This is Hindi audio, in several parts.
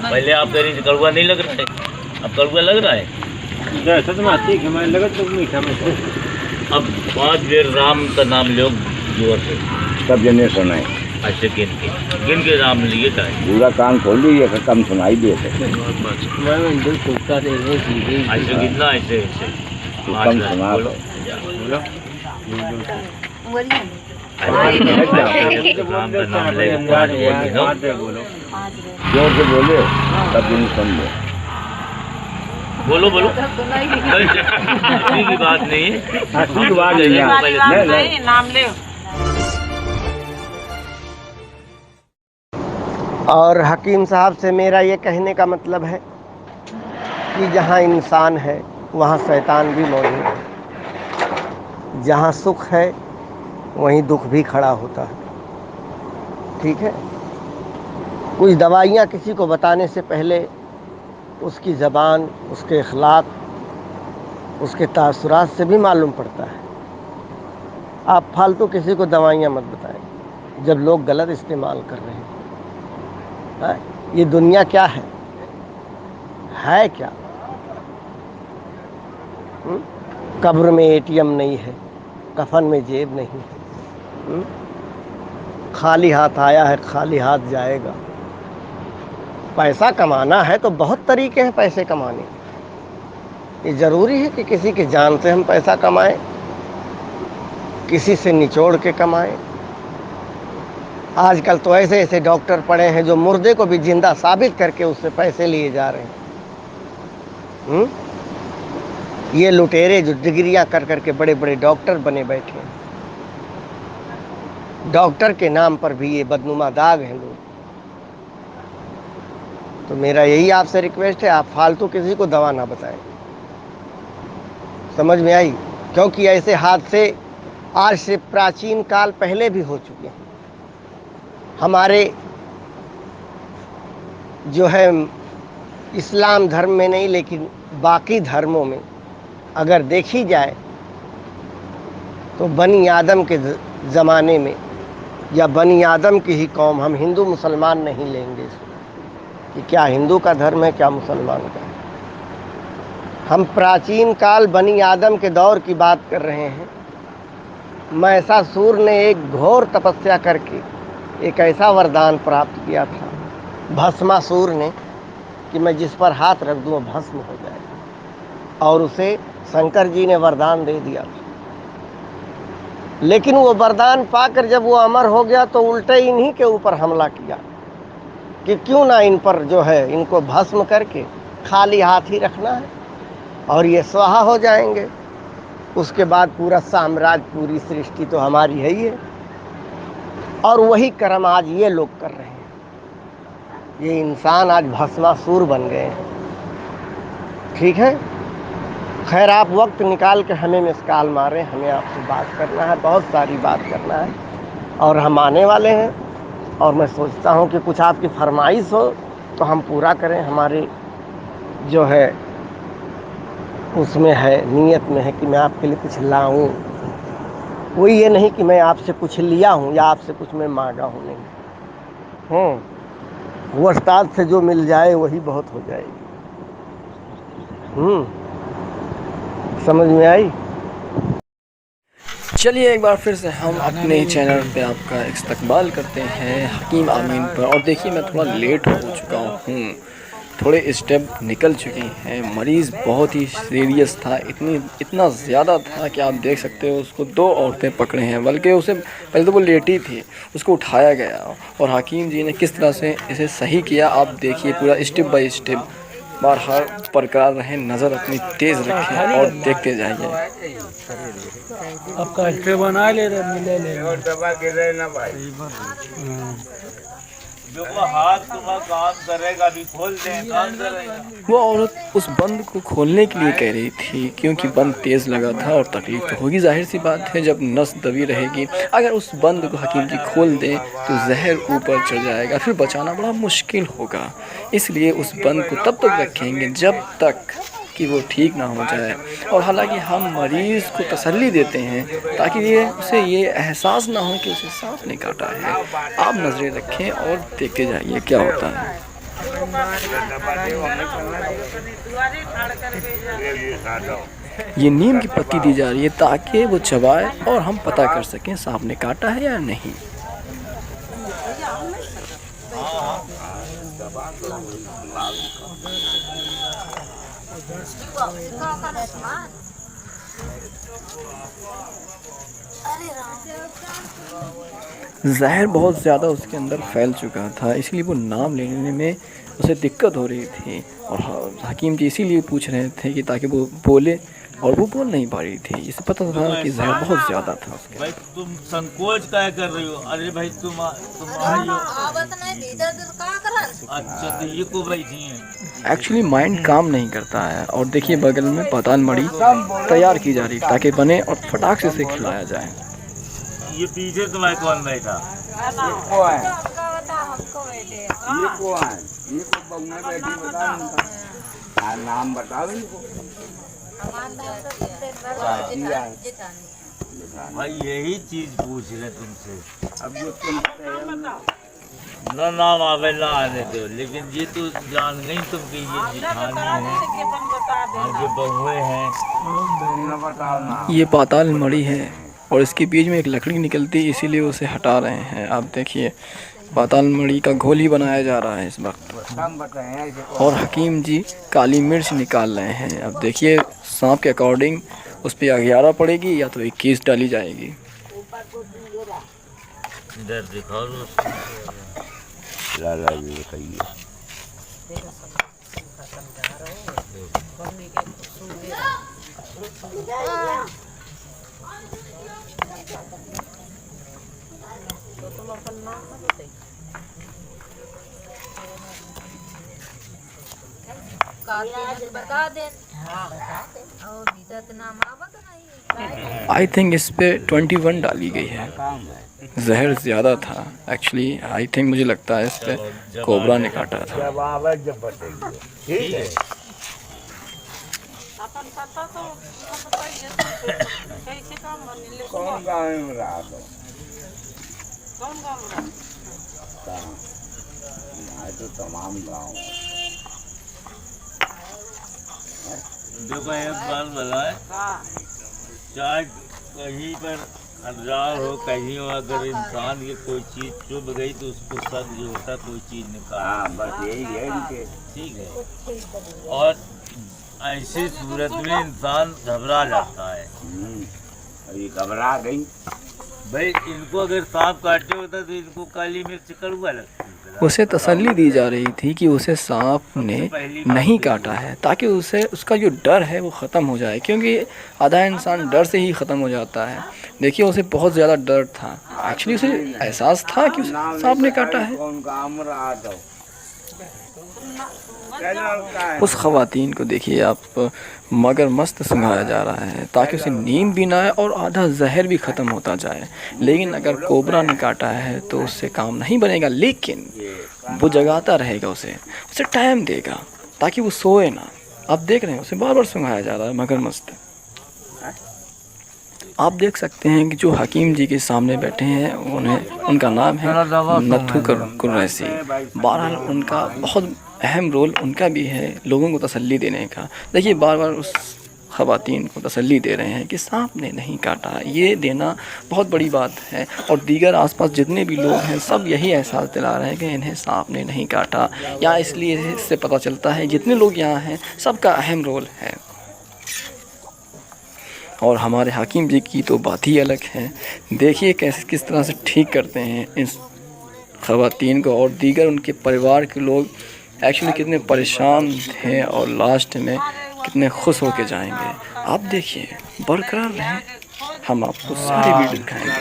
पहले आप कह रही थी कड़वा नहीं लग रहा है, अब कड़वा लग रहा है। लगा तो मीठा में अब 5 बेर राम का नाम लो जोर से। सब जने सुनाए ऐसे गिन के नाम लिए था। पूरा कान खोल लीजिए, कम सुनाई दे ऐसे गिनना, ऐसे ऐसे कम सुना बोलो। राम का नाम लेके 5 बोलो। जोर से बोले सब दिन सुन लो। बोलो बोलो हंसी की बात नहीं है, हंसी की बात नहीं है। नाम ले। और हकीम साहब से मेरा ये कहने का मतलब है कि जहाँ इंसान है वहाँ शैतान भी मौजूद है, जहाँ सुख है वहीं दुख भी खड़ा होता है। ठीक है, कुछ दवाइयाँ किसी को बताने से पहले उसकी ज़बान, उसके अखलाक, उसके तासुरात से भी मालूम पड़ता है। आप फालतू किसी को दवाइयाँ मत बताएं जब लोग गलत इस्तेमाल कर रहे हैं। ये दुनिया क्या है क्या? कब्र में एटीएम नहीं है, कफन में जेब नहीं है। खाली हाथ आया है, खाली हाथ जाएगा। पैसा कमाना है तो बहुत तरीके हैं पैसे कमाने के। ये ज़रूरी है कि किसी की जान से हम पैसा कमाएं, किसी से निचोड़ के कमाएं। आजकल तो ऐसे ऐसे डॉक्टर पड़े हैं जो मुर्दे को भी जिंदा साबित करके उससे पैसे लिए जा रहे हैं। ये लुटेरे जो डिग्रियां कर करके बड़े बड़े डॉक्टर बने बैठे हैं, डॉक्टर के नाम पर भी ये बदनुमा दाग हैं लोग। तो मेरा यही आपसे रिक्वेस्ट है, आप फालतू किसी को दवा ना बताएं। समझ में आई? क्योंकि ऐसे हादसे आज से प्राचीन काल पहले भी हो चुके हैं। हमारे जो है इस्लाम धर्म में नहीं, लेकिन बाकी धर्मों में अगर देखी जाए तो बनी आदम के ज़माने में या बनी आदम की ही कौम, हम हिंदू मुसलमान नहीं लेंगे कि क्या हिंदू का धर्म है क्या मुसलमान का है। हम प्राचीन काल बनी आदम के दौर की बात कर रहे हैं। महिषासुर ने एक घोर तपस्या करके एक ऐसा वरदान प्राप्त किया था भस्मासुर ने कि मैं जिस पर हाथ रख दूँ भस्म हो जाएगा, और उसे शंकर जी ने वरदान दे दिया था। लेकिन वो वरदान पाकर जब वो अमर हो गया तो उल्टे इन्हीं के ऊपर हमला किया कि क्यों ना इन पर जो है इनको भस्म करके खाली हाथ ही रखना है और ये स्वाहा हो जाएंगे। उसके बाद पूरा साम्राज्य, पूरी सृष्टि तो हमारी है ही है। और वही कर्म आज ये लोग कर रहे हैं। ये इंसान आज भस्मासुर बन गए हैं। ठीक है, खैर आप वक्त निकाल के हमें मिसकाल मारें, हमें आपसे बात करना है, बहुत सारी बात करना है और हम आने वाले हैं। और मैं सोचता हूँ कि कुछ आपकी फरमाइश हो तो हम पूरा करें। हमारे जो है उसमें है, नीयत में है कि मैं आपके लिए कुछ लाऊं। कोई ये नहीं कि मैं आपसे कुछ लिया हूँ या आपसे कुछ मैं मांगा हूँ, नहीं। वो उस्ताद से जो मिल जाए वही बहुत हो जाएगी। समझ में आई? चलिए एक बार फिर से हम अपने चैनल पे आपका इस्तकबाल करते हैं हकीम आमीन पर। और देखिए मैं थोड़ा लेट हो चुका हूँ, थोड़े स्टेप निकल चुके हैं। मरीज़ बहुत ही सीरियस था, इतना ज़्यादा था कि आप देख सकते हो उसको 2 औरतें पकड़े हैं, बल्कि उसे पहले तो वो लेटी थी, उसको उठाया गया और हकीम जी ने किस तरह से इसे सही किया आप देखिए पूरा स्टेप बाय स्टेप। बाहर बरकरार रहें, नज़र अपनी तेज़ रखें और देखते जाइए। आपका बना ले और दबा के रहना भाई। जो वो हाथ तुम्हारा काम करेगा भी खोल दें, काम करेगा। वो औरत उस बंद को खोलने के लिए कह रही थी क्योंकि बंद तेज़ लगा था और तकलीफ तो होगी, जाहिर सी बात है जब नस दबी रहेगी। अगर उस बंद को हकीम जी खोल दें तो जहर ऊपर चढ़ जाएगा, फिर बचाना बड़ा मुश्किल होगा। इसलिए उस बंद को तब तक रखेंगे जब तक कि वो ठीक ना हो जाए। और हालांकि हम मरीज़ को तसल्ली देते हैं ताकि उसे ये एहसास ना हो कि उसे सांप ने काटा है। आप नज़रें रखें और देखते जाइए क्या होता है। ये नीम की पत्ती दी जा रही है ताकि वो चबाए और हम पता कर सकें सांप ने काटा है या नहीं। जहर बहुत ज़्यादा उसके अंदर फैल चुका था, इसलिए वो नाम लेने में उसे दिक्कत हो रही थी और हकीम जी इसीलिए पूछ रहे थे कि ताकि वो बोले, और वो बोल नहीं पा रही थी। इसे पता था कि जहर बहुत ज़्यादा था उसके। भाई तुम संकोच क्या कर रही हो? अरे भाई तुम आई हो। अच्छा तो ये को बैठी है। एक्चुअली माइंड काम नहीं करता है। और देखिए बगल में पाताल मणि तैयार की जा रही ताकि बने और फटाक से खिलाया जाए। ये पीछे तुम्हारे कौन बैठा? नाम बताओ इनको। भाई यही चीज पूछ रहे तुमसे। अब जो तुम ना नाम आवे ना आने दो, लेकिन ये तो जान गई तुम कि ये जिठानी है और ये बहुएं हैं। बताओ ना। ये पाताल मणि है और इसके बीच में एक लकड़ी निकलती है, इसीलिए उसे हटा रहे हैं। आप देखिए पाताल मणि का घोल ही बनाया जा रहा है इस वक्त। और हकीम जी काली मिर्च निकाल रहे हैं। अब देखिए सांप के अकॉर्डिंग उस पर 11 पड़ेगी या तो 21 डाली जाएगी। इधर दिखाओ लाला जी बताइए। आई थिंक इस पे 21 डाली गई है। जहर ज़्यादा था एक्चुअली। आई थिंक मुझे लगता है इस पे कोबरा ने काटा था। जब आवे जब बताइए। ठीक है। कौन गाँव में रहा तो? यहाँ तो तमाम गाँव। देखो एक बात बताए, चाहे कहीं पर हजार हो कहीं हो, अगर इंसान की कोई चीज चुभ गई तो उसको शक जो होता है कोई चीज निकाल। हाँ बस यही है इनके। ठीक है। और ऐसी सूरत में इंसान घबरा जाता है। ये घबरा गई। भाई इनको अगर सांप काटे होता तो इनको काली मिर्च कड़वा लगती। उसे तसल्ली दी जा रही थी कि उसे सांप ने नहीं काटा है ताकि उसे उसका जो डर है वो ख़त्म हो जाए, क्योंकि आधा इंसान डर से ही ख़त्म हो जाता है। देखिए उसे बहुत ज़्यादा डर था। एक्चुअली उसे एहसास था कि सांप ने काटा है। उस ख़वातीन को देखिए आप, मगर मस्त सुंघाया जा रहा है ताकि उसे नींद भी ना आए और आधा जहर भी ख़त्म होता जाए। लेकिन अगर कोबरा ने काटा है तो उससे काम नहीं बनेगा, लेकिन वो जगाता रहेगा, उसे टाइम देगा ताकि वो सोए ना। आप देख रहे हैं उसे बार बार सुंघाया जा रहा है मगर मस्त। आप देख सकते हैं कि जो हकीम जी के सामने बैठे हैं उनका नाम है नथु कुरैशी। बहरहाल उनका बहुत अहम रोल उनका भी है लोगों को तसल्ली देने का। देखिए बार बार उस ख़वातीन को तसल्ली दे रहे हैं कि सांप ने नहीं काटा। ये देना बहुत बड़ी बात है। और दीगर आसपास जितने भी लोग हैं सब यही एहसास दिला रहे हैं कि इन्हें सांप ने नहीं काटा। या इसलिए इससे पता चलता है जितने लोग यहाँ हैं सबका अहम रोल है। और हमारे हकीम जी की तो बात ही अलग है। देखिए किस तरह से ठीक करते हैं इस ख़वातीन को। और दीगर उनके परिवार के लोग एक्चुअली कितने परेशान थे और लास्ट में कितने खुश होके जाएंगे। आप देखिए बरकरार रहें, हम आपको सारी वीडियो दिखाएंगे।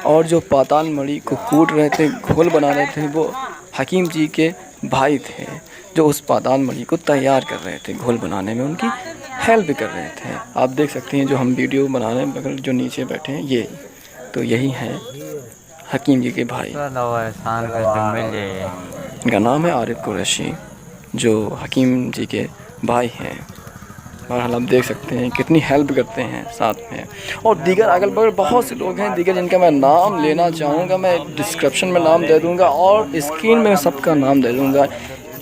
और जो पाताल मणि को कूट रहे थे, घोल बना रहे थे, वो हकीम जी के भाई थे जो उस पाताल मणि को तैयार कर रहे थे। घोल बनाने में उनकी हेल्प कर रहे थे। आप देख सकते हैं जो हम वीडियो बना रहे हैं बगल जो नीचे बैठे हैं ये तो यही हैं हकीम जी के भाई। इनका नाम है आरिफ कुरैशी जो हकीम जी के भाई हैं। बहरहाल आप देख सकते हैं कितनी हेल्प करते हैं साथ में। और दीगर अगल बगल बहुत से लोग हैं दीगर जिनका मैं नाम लेना चाहूँगा, मैं डिस्क्रिप्शन में नाम दे दूँगा और स्क्रीन में सबका नाम दे दूँगा।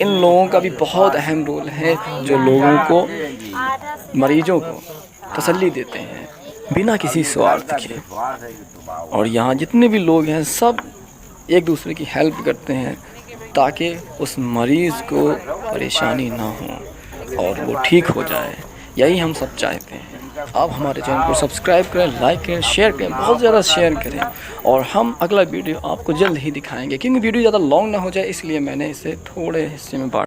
इन लोगों का भी बहुत अहम रोल है जो लोगों को, मरीजों को तसल्ली देते हैं बिना किसी स्वार्थ के। और यहाँ जितने भी लोग हैं सब एक दूसरे की हेल्प करते हैं ताकि उस मरीज़ को परेशानी ना हो और वो ठीक हो जाए। यही हम सब चाहते हैं। आप हमारे चैनल को सब्सक्राइब करें, लाइक करें, शेयर करें, बहुत ज़्यादा शेयर करें। और हम अगला वीडियो आपको जल्द ही दिखाएंगे, क्योंकि वीडियो ज़्यादा लॉन्ग ना हो जाए इसलिए मैंने इसे थोड़े हिस्से में बांट